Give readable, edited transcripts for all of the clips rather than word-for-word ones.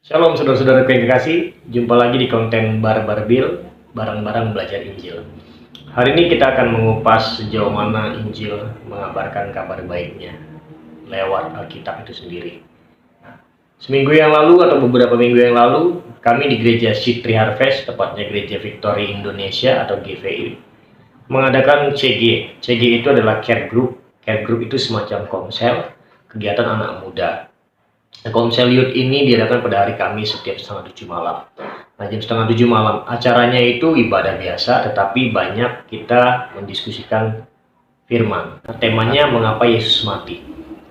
Shalom saudara-saudara yang kekasih, jumpa lagi di konten Barbar Bill, barang-barang belajar Injil. Hari ini kita akan mengupas sejauh mana Injil mengabarkan kabar baiknya lewat Alkitab itu sendiri. Seminggu yang lalu atau beberapa minggu yang lalu, kami di Gereja Citri Harvest, tepatnya Gereja Victory Indonesia atau GVI, mengadakan CG. CG itu adalah care group. Care group itu semacam komsel, kegiatan anak muda. Komsel Youth ini diadakan pada hari Kamis setiap setengah 7 malam. Nah, jam setengah 7 malam acaranya itu ibadah biasa, tetapi banyak kita mendiskusikan firman. Nah, temanya mengapa Yesus mati.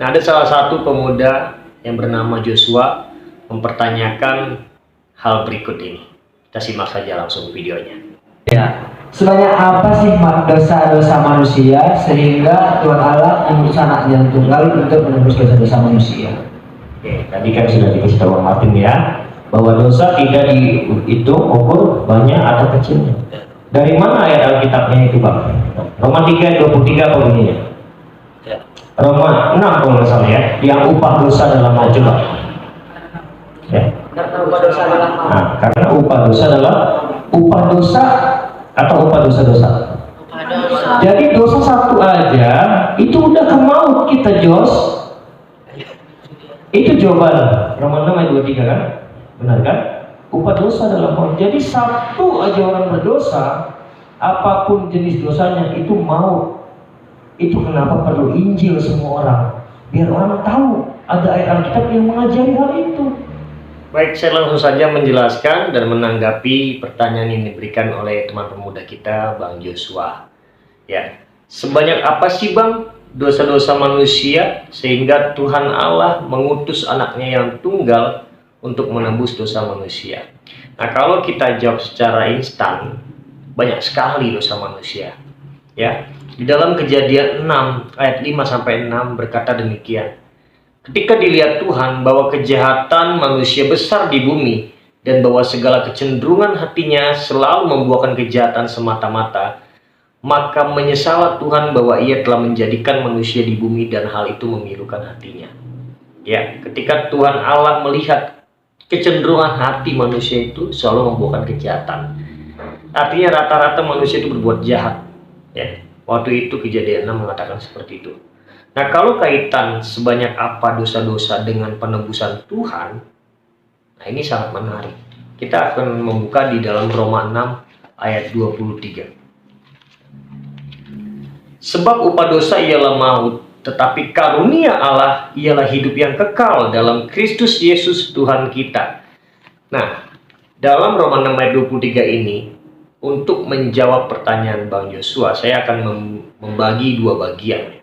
Nah, ada salah satu pemuda yang bernama Joshua mempertanyakan hal berikut ini. Kita simak saja langsung videonya. Ya, sebanyak apa sih dosa-dosa manusia sehingga Tuhan Allah mengutus anaknya yang tunggal untuk menebus dosa-dosa manusia? Oke, tadi kan sudah dikasih tahu Martin ya, bahwa dosa tidak dihitung ukur banyak atau kecilnya. Dari mana ayat Alkitabnya itu, Bang? Roma 3:23 apa bunyinya? Roma 6 kalau nggak salah ya, yang upah dosa dalam maut. Coba. Ya. Karena upah dosa adalah maut. Nah, karena upah dosa adalah upah dosa atau upah dosa-dosa. Jadi dosa satu aja itu udah ke maut kita, Jos. Itu jawaban Roma 6 ayat 23 kan? Benar kan? Upah dosa dalam maut. Jadi satu aja orang berdosa, apapun jenis dosanya itu maut. Itu kenapa perlu Injil semua orang, biar orang tahu ada ayat Alkitab yang mengajari hal itu. Baik, saya langsung saja menjelaskan dan menanggapi pertanyaan yang diberikan oleh teman pemuda kita, Bang Joshua. Ya, sebanyak apa sih Bang dosa-dosa manusia sehingga Tuhan Allah mengutus anaknya yang tunggal untuk menebus dosa manusia? Nah, kalau kita jawab secara instan, banyak sekali dosa manusia. Ya, di dalam Kejadian 6 ayat 5 sampai 6 berkata demikian. Ketika dilihat Tuhan bahwa kejahatan manusia besar di bumi dan bahwa segala kecenderungan hatinya selalu membuahkan kejahatan semata-mata, maka menyesallah Tuhan bahwa ia telah menjadikan manusia di bumi dan hal itu memilukan hatinya. Ya, ketika Tuhan Allah melihat kecenderungan hati manusia itu selalu membuahkan kejahatan. Artinya rata-rata manusia itu berbuat jahat. Ya, waktu itu Kejadian 6 mengatakan seperti itu. Nah, kalau kaitan sebanyak apa dosa-dosa dengan penebusan Tuhan, nah ini sangat menarik. Kita akan membuka di dalam Roma 6 ayat 23. Sebab upah dosa ialah maut, tetapi karunia Allah ialah hidup yang kekal dalam Kristus Yesus Tuhan kita. Nah, dalam Roma 6 ayat 23 ini, untuk menjawab pertanyaan Bang Joshua, saya akan membagi dua bagian.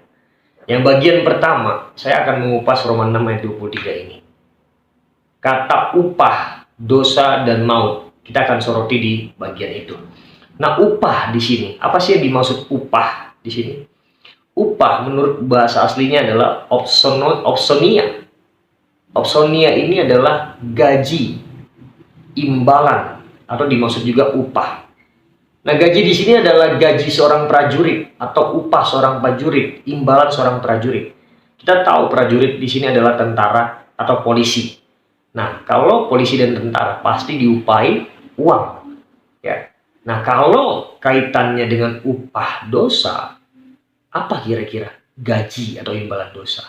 Yang bagian pertama, saya akan mengupas Roma 6 ayat 23 ini. Kata upah, dosa, dan maut, kita akan soroti di bagian itu. Nah, upah di sini, apa sih yang dimaksud upah di sini? Upah menurut bahasa aslinya adalah opsonia. Opsonia ini adalah gaji, imbalan, atau dimaksud juga upah. Nah, gaji di sini adalah gaji seorang prajurit atau upah seorang prajurit, imbalan seorang prajurit. Kita tahu prajurit di sini adalah tentara atau polisi. Nah, kalau polisi dan tentara pasti diupahi uang. Ya. Nah, kalau kaitannya dengan upah dosa, apa kira-kira gaji atau imbalan dosa?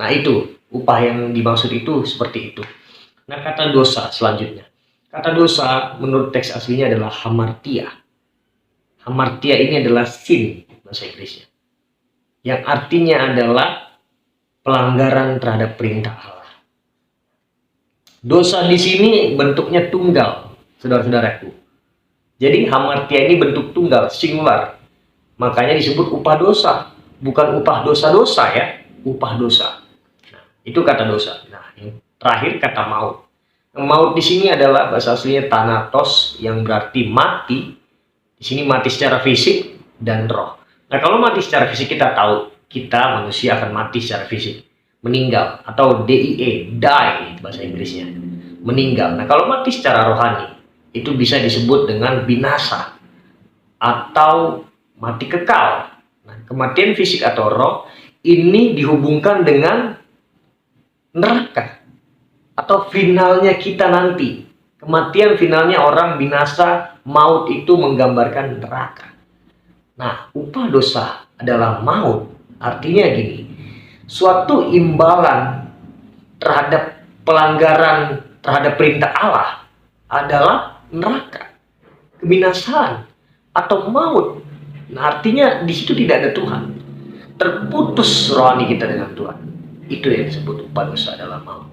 Nah, itu upah yang dimaksud itu seperti itu. Nah, kata dosa selanjutnya. Kata dosa menurut teks aslinya adalah hamartia. Hamartia ini adalah sin bahasa Inggrisnya, yang artinya adalah pelanggaran terhadap perintah Allah. Dosa di sini bentuknya tunggal, saudara-saudaraku. Jadi hamartia ini bentuk tunggal, singular. Makanya disebut upah dosa, bukan upah dosa-dosa ya, upah dosa. Nah, itu kata dosa. Nah, yang terakhir kata maut. Maut di sini adalah bahasa aslinya thanatos, yang berarti mati. Di sini mati secara fisik dan roh. Nah, kalau mati secara fisik kita tahu, kita manusia akan mati secara fisik, meninggal, atau die bahasa Inggrisnya, meninggal. Nah, kalau mati secara rohani, itu bisa disebut dengan binasa atau mati kekal. Nah, kematian fisik atau roh ini dihubungkan dengan neraka atau finalnya kita nanti. Kematian finalnya orang binasa, maut itu menggambarkan neraka. Nah, upah dosa adalah maut. Artinya gini, suatu imbalan terhadap pelanggaran terhadap perintah Allah adalah neraka, kebinasaan, atau maut. Nah, artinya di situ tidak ada Tuhan. Terputus rohani kita dengan Tuhan. Itu yang disebut upah dosa adalah maut.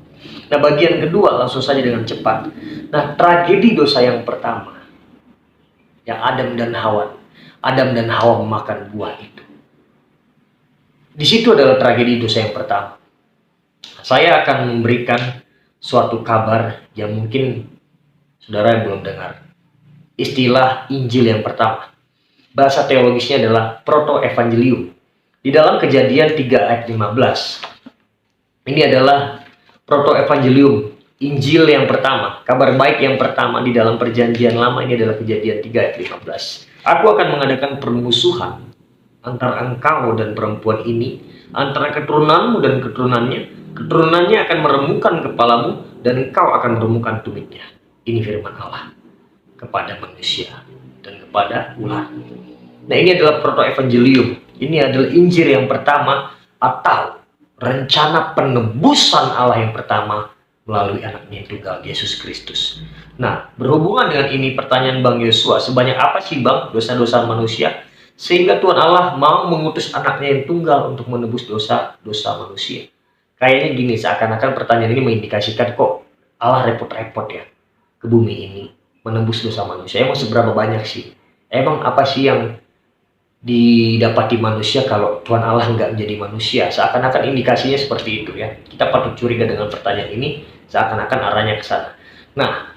Nah, bagian kedua langsung saja dengan cepat. Nah, tragedi dosa yang pertama, yang Adam dan Hawa memakan buah itu. Di situ adalah tragedi dosa yang pertama. Saya akan memberikan suatu kabar yang mungkin saudara belum dengar. Istilah Injil yang pertama. Bahasa teologisnya adalah proto-evangelium. Di dalam Kejadian 3 ayat 15. Ini adalah proto-evangelium, Injil yang pertama, kabar baik yang pertama di dalam perjanjian lama. Ini adalah Kejadian 3 ayat 15. Aku akan mengadakan permusuhan antara engkau dan perempuan ini, antara keturunanmu dan keturunannya. Keturunannya akan meremukkan kepalamu dan engkau akan meremukkan tumitnya. Ini firman Allah kepada manusia dan kepada ular. Nah, ini adalah proto-evangelium. Ini adalah Injil yang pertama atau rencana penebusan Allah yang pertama melalui anaknya yang tunggal, Yesus Kristus. Nah, berhubungan dengan ini pertanyaan Bang Yosua, sebanyak apa sih Bang dosa-dosa manusia sehingga Tuhan Allah mau mengutus anaknya yang tunggal untuk menebus dosa-dosa manusia? Kayaknya gini, seakan-akan pertanyaan ini mengindikasikan kok Allah repot-repot ya ke bumi ini menebus dosa manusia. Emang seberapa banyak sih? Emang apa sih yang didapati manusia kalau Tuhan Allah nggak menjadi manusia? Seakan-akan indikasinya seperti itu ya. Kita patut curiga dengan pertanyaan ini, seakan-akan arahnya ke sana. Nah,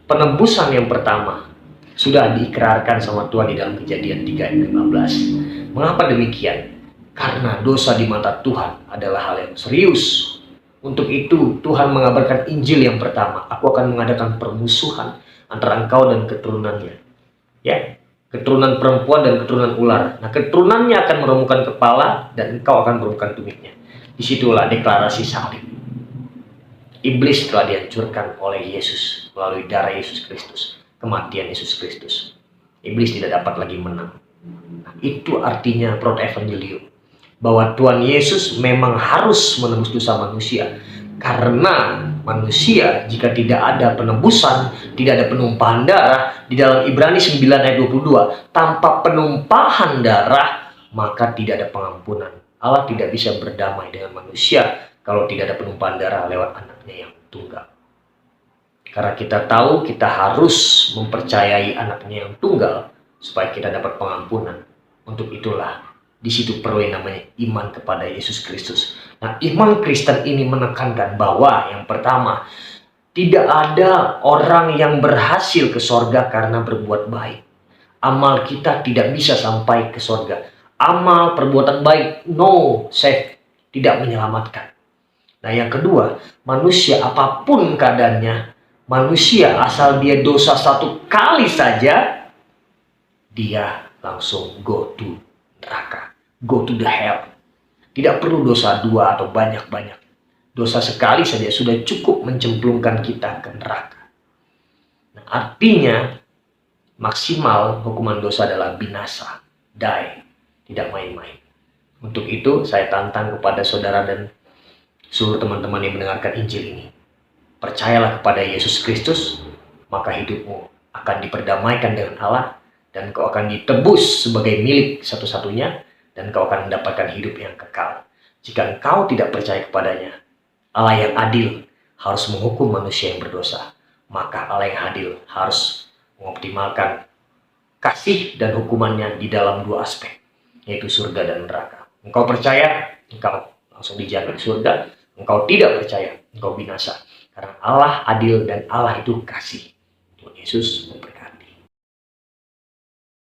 penebusan yang pertama sudah diikrarkan sama Tuhan di dalam Kejadian 3 ayat 15. Mengapa demikian? Karena dosa di mata Tuhan adalah hal yang serius. Untuk itu Tuhan mengabarkan Injil yang pertama. Aku akan mengadakan permusuhan antara engkau dan keturunannya. Ya, keturunan perempuan dan keturunan ular. Nah, keturunannya akan meremukkan kepala dan engkau akan meremukkan tumitnya. Disitulah deklarasi salib. Iblis telah dihancurkan oleh Yesus melalui darah Yesus Kristus, kematian Yesus Kristus. Iblis tidak dapat lagi menang. Nah, itu artinya proto-evangelium, bahwa Tuhan Yesus memang harus menebus dosa manusia. Karena manusia jika tidak ada penebusan, tidak ada penumpahan darah, di dalam Ibrani 9 ayat 22, tanpa penumpahan darah maka tidak ada pengampunan. Allah tidak bisa berdamai dengan manusia kalau tidak ada penumpahan darah lewat anaknya yang tunggal. Karena kita tahu kita harus mempercayai anaknya yang tunggal supaya kita dapat pengampunan. Untuk itulah di situ perlu yang namanya iman kepada Yesus Kristus. Nah, iman Kristen ini menekankan bahwa yang pertama, tidak ada orang yang berhasil ke sorga karena berbuat baik. Amal kita tidak bisa sampai ke sorga. Amal perbuatan baik, no save, tidak menyelamatkan. Nah, yang kedua, manusia apapun keadaannya, manusia asal dia dosa satu kali saja, dia langsung go to neraka. Go to the hell. Tidak perlu dosa dua atau banyak-banyak. Dosa sekali saja sudah cukup mencemplungkan kita ke neraka. Nah, artinya maksimal hukuman dosa adalah binasa, die, tidak main-main. Untuk itu saya tantang kepada saudara dan seluruh teman-teman yang mendengarkan Injil ini. Percayalah kepada Yesus Kristus, maka hidupmu akan diperdamaikan dengan Allah dan kau akan ditebus sebagai milik satu-satunya, dan kau akan mendapatkan hidup yang kekal. Jika engkau tidak percaya kepadanya, Allah yang adil harus menghukum manusia yang berdosa. Maka Allah yang adil harus mengoptimalkan kasih dan hukumannya di dalam dua aspek, yaitu surga dan neraka. Engkau percaya, engkau langsung dijamin surga. Engkau tidak percaya, engkau binasa. Karena Allah adil dan Allah itu kasih. Tuhan Yesus memberkati.